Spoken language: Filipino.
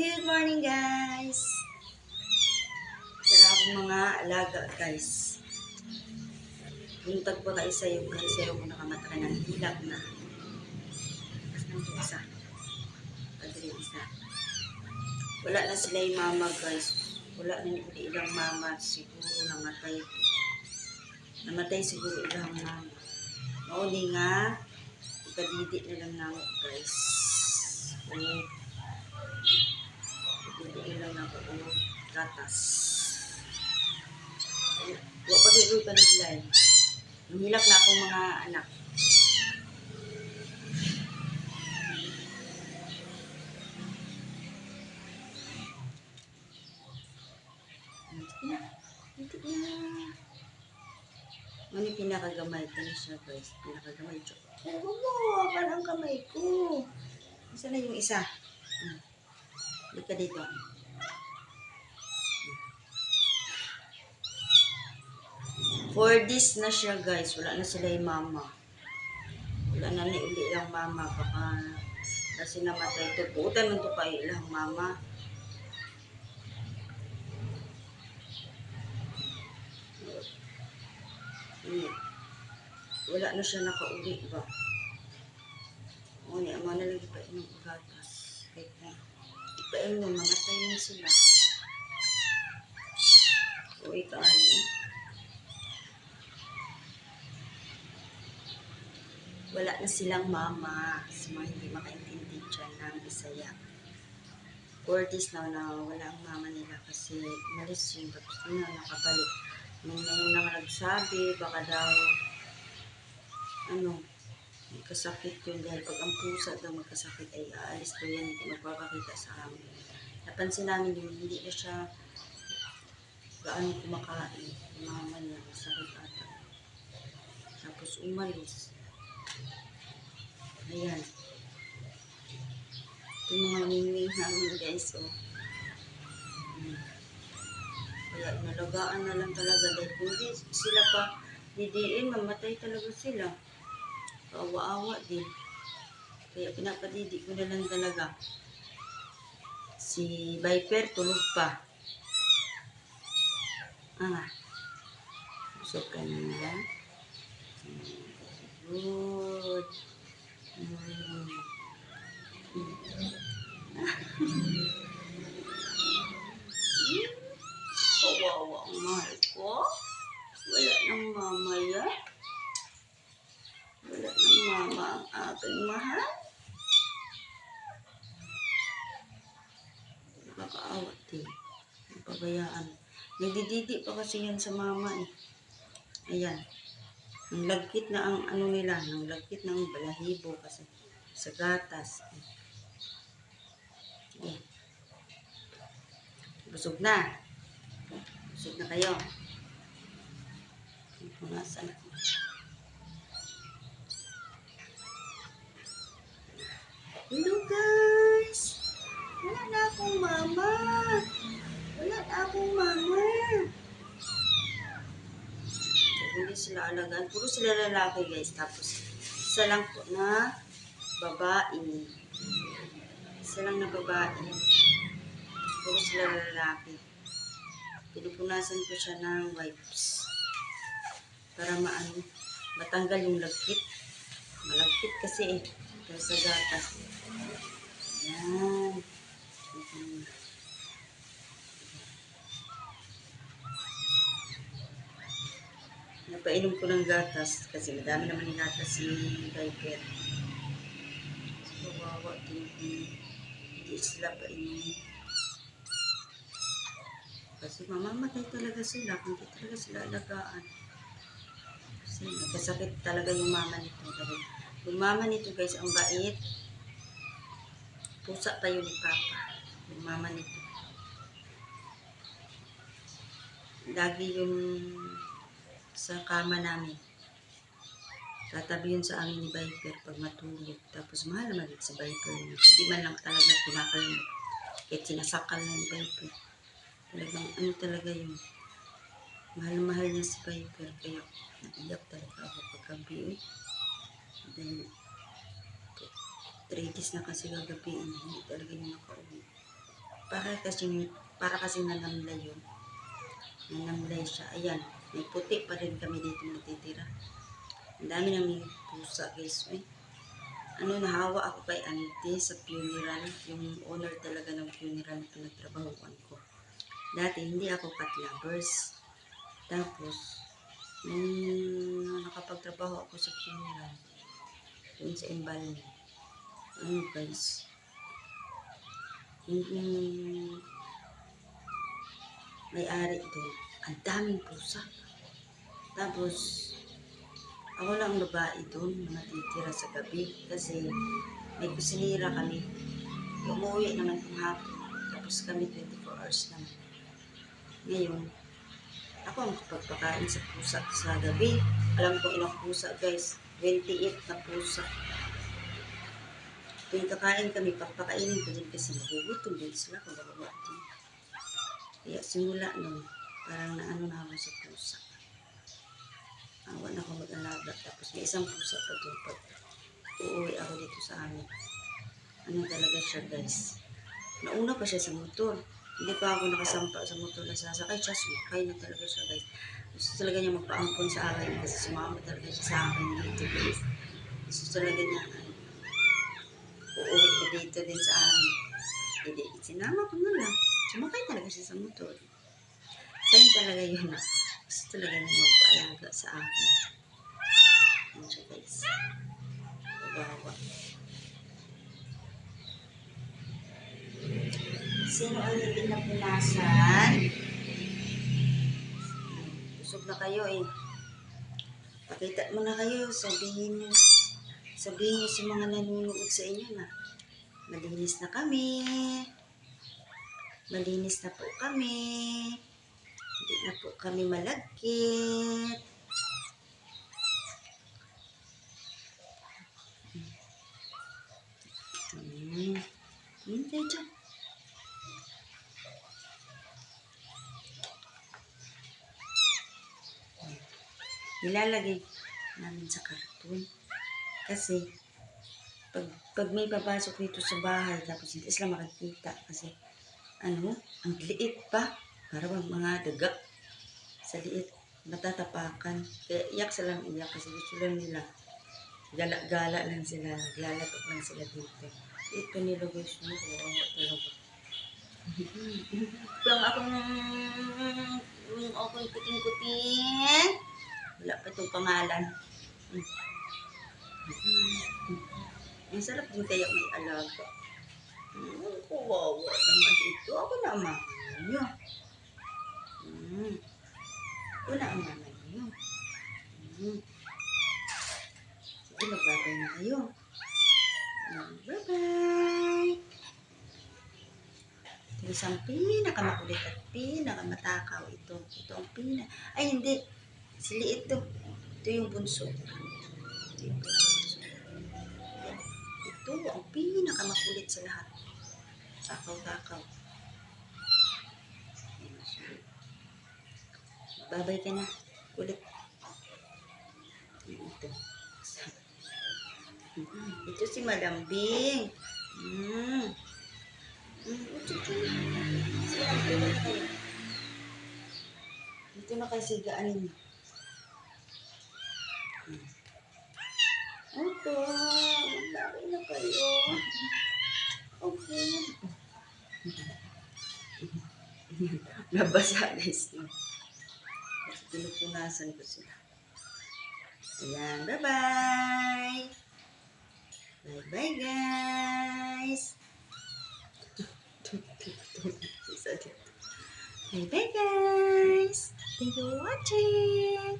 Good morning, guys! Tara akong mga alaga, guys. Buntag pa kayo sa'yo, guys. Sa'yo kung nakamata ng hilak na. Tapos nang isa. Padre isa. Wala na sila yung mama, guys. Wala na ilang mama. Siguro namatay. Namatay siguro ilang mama. Mauli nga, ikadidi na lang namo, guys. Hindi lang ako gatas. Huwag pag-ibig pa naglan. Nahilak na akong mga anak. Hindi na. Ano pinakagamay ka na siya, guys? Pinakagamay siya. Oo, parang kamay ko. Isa na yung isa. Hindi ka dito. For this na siya, guys. Wala na sila yung mama. Wala na uli lang mama. Baka kasi namatay ito. Puutan mo ito pa ilang mama. Wala na siya nakauli ba? O niya, ama na lang ipainom ang gatas. Kahit na ipainom, mamatay na sila. O ikaali. Wala na silang mama. Sa mga hindi makaintindi dyan ng Bisaya. Curtis na wala ang mama nila kasi malis yun. Tapos nakabalik. Nung nga nagsabi, baka daw magkasakit yun dahil pag ang pusa daw magkasakit ay aalis ko yan, hindi magpapakita sa amin. Napansin namin yung hindi na siya gaano kumakain. Yung mama niya, sakit ata. Tapos umalis. Ayan. Ito yung mga mingwing namin, guys. Oh. Kaya nalagaan na lang talaga dahil kung di sila pa didiin, mamatay talaga sila. Kaawa-awa din. Kaya pinapadidi ko na lang talaga. Si Viper tulog pa. Busog ka na nila. Good. Kawawa ang mahal ko. Wala nang mama yan. Wala nang mama ang aking mahal. Nakakaawa din. Pabayaan. Nagdididi pa kasi yan sa mama eh. Ayan. Ang lagkit na ang ano nila. Ang lagkit na ang balahibo kasi sa gatas. Ayan. Busog na. Busog na kayo. Nasaan ako? Hello guys! Wala na akong mama. Wala na akong mama. Hindi sila alagaan. Puro sila lalaki guys. Tapos isa lang po na babae. Isa lang na babae. Puro sila lalaki. Pinupunasan ko siya ng wipes. Para matanggal yung lagkit. Malagkit kasi eh. Kaya sa gatas. Ayan. Napainom ko ng gatas kasi madami naman yung gatas si Viper. So, kawawa din hindi sila painom. Kasi mamamatay talaga sila kung hindi talaga sila alagaan. Kasi nagkasakit talaga yung mama nito. Yung mama nito guys, ang bait. Pusa pa yung papa. Yung mama nito. Lagi yung sa kama namin. Tatabi yun sa amin ni Viper pag matulog. Tapos mahal naman si Viper. Hindi man lang talaga pinakalimot. Kahit sinasakal na ni Viper. Talagang ano talaga yung mahal-mahal niya si Viper. Kaya naiyak talaga ako paggabi. Dahil 3 days na kasi gagabiin. Hindi talaga yung nakauwi. para kasi nanamlay yun. Nanamlay siya. Ayan, may puti pa rin kami dito natitira. Ang dami namin pusa guys. Ay, nahawa ako kay auntie sa funeral. Yung owner talaga ng funeral na pinagtrabahuan ko. Dati hindi ako cat lovers. Tapos, nung nakapagtrabaho ako sa funeral, doon sa embalming, guys, yung may-ari doon, ang daming pusa. Tapos, ako lang ang babae doon na natitira sa gabi kasi may kusinira kami. Umuwi naman kung hapon. Tapos kami 24 hours naman. Ngayon, ako ang kapagpakain sa pusa sa gabi. Alam ko ilang pusa guys. 28 na pusa. Tuwing kakain kami, papakainin ko din kasi magugutom din sila kung bababa din. Kaya simula nun, parang naano na ako sa pusa. Awa na ako mag-alaga. Tapos may isang pusa pa doon pag uuwi ako dito sa amin. Talaga siya guys. Nauna pa siya sa motor. Hindi pa ako nakasampa sa motor na sasakay siya. Sumakay na talaga siya guys. Gusto talaga niya magpaampon sa akin kasi sumama talaga siya sa akin dito guys. Gusto talaga niya uuwi ko dito din sa amin. Hindi, sinama ko na lang. Sumakay talaga siya sa motor. Sa'yo talaga yun. Gusto talaga niya magpaalaga sa akin. Yan siya guys. Babawa. Sino ang hindi na punasan? Busog na kayo eh. Pakita mo na kayo. Sabihin nyo sa mga nanonood sa inyo na malinis na kami. Malinis na po kami. Hindi na po kami malagkit. Hintay dyan. Nilalagay namin sa karton. Kasi, pag may papasok dito sa bahay, tapos hindi sila makikita. Kasi, ang liit pa. Para bang mga daga. Sa liit, matatapakan. Kaya iyak sila iyak kasi gusto lang nila. Gala-gala lang sila. Naglalatok lang sila dito. Ito nila guys. Talaga. Yung akong kuting-kuting. Wala pa itong pangalan. Ang sarap din kaya may alaga. Kawawa naman ito. Ako na ang mama niyo. Ako na ang mama niyo. Sige, magbabay na kayo. Bye-bye. Ito isang pinakamakulit at pinakamatakaw ito. Ito ang ay hindi. Sili ito. Ito yung bunso. Ito yung bunso. Ito ang pinakamakulit sa lahat. Takaw-takaw. Babay ka na. Kulit. Ito. Ito si Madam Bing. Dito na kayo sigaanin niyo. Opo, maglaki na kayo. Okay. Nabasa guys. Kasi pinupunasan ko sila. Ayan, bye-bye. Bye-bye guys. Bye-bye guys. Thank you for watching.